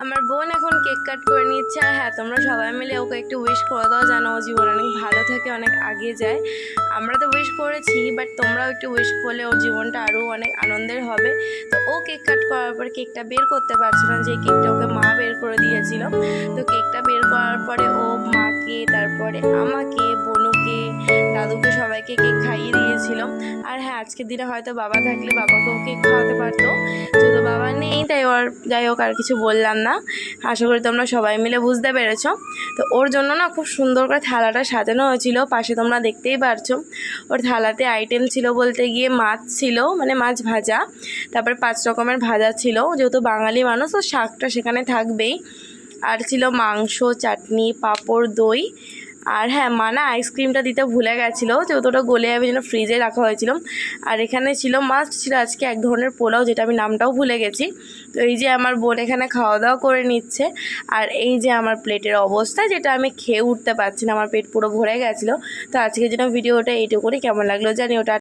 আমার বোন এখন কেক কাট করে নিচ্ছে। আর হ্যাঁ, তোমরা সবাই মিলে ওকে একটু উইশ করে দাও যেন ও জীবন অনেক ভালো থাকে, অনেক আগে যায়। আমরা তো উইশ করেছি, বাট তোমরাও একটু উইশ করলে ওর জীবনটা আরও অনেক আনন্দের হবে। তো ও কেক কাট করার পর কেকটা বের করতে পারছিল না, যে কেকটা ওকে মা বের করে দিয়েছিল। তো কেকটা বের করার পরে ও মাকে, তারপরে আমাকে, বনুকে, দাদুকে, সবাইকে কেক খাইয়ে দিয়েছিল। আর হ্যাঁ, আজকের দিনে হয়তো বাবা থাকলে বাবাকেও কেক খাওয়াতে পারতো, যেহেতু বাবা নেই তাই ওর যাই হোক আর কিছু বললাম না। আশা করি তোমরা সবাই মিলে বুঝতে পেরেছ। তো ওর জন্য না খুব সুন্দর করে থালাটা সাজানো হয়েছিল, পাশে তোমরা দেখতেই পারছো। ওর থালাতে আইটেম ছিল বলতে গিয়ে মাছ ছিল, মানে মাছ ভাজা, তারপরে 5 রকমের ভাজা ছিল, যেহেতু বাঙালি মানুষ তো শাকটা সেখানে থাকবেই। আর ছিল মাংস, চাটনি, পাঁপড়, দই। আর হ্যাঁ, মা না আইসক্রিমটা দিতে ভুলে গেছিলো, যেহেতু ওটা গলে যাবে জন্য ফ্রিজে রাখা হয়েছিল। আর এখানে ছিল মাস্ট ছিল আজকে এক ধরনের পোলাও, যেটা আমি নামটাও ভুলে গেছি। তো এই যে আমার বোন এখানে খাওয়া দাওয়া করে নিচ্ছে। আর এই যে আমার প্লেটের অবস্থা, যেটা আমি খেয়ে উঠতে পারছি না, আমার পেট পুরো ভরে গেছিলো। তো আজকের জন্য ভিডিওটা এইটুকুনি, কেমন লাগলো জানি ওটা।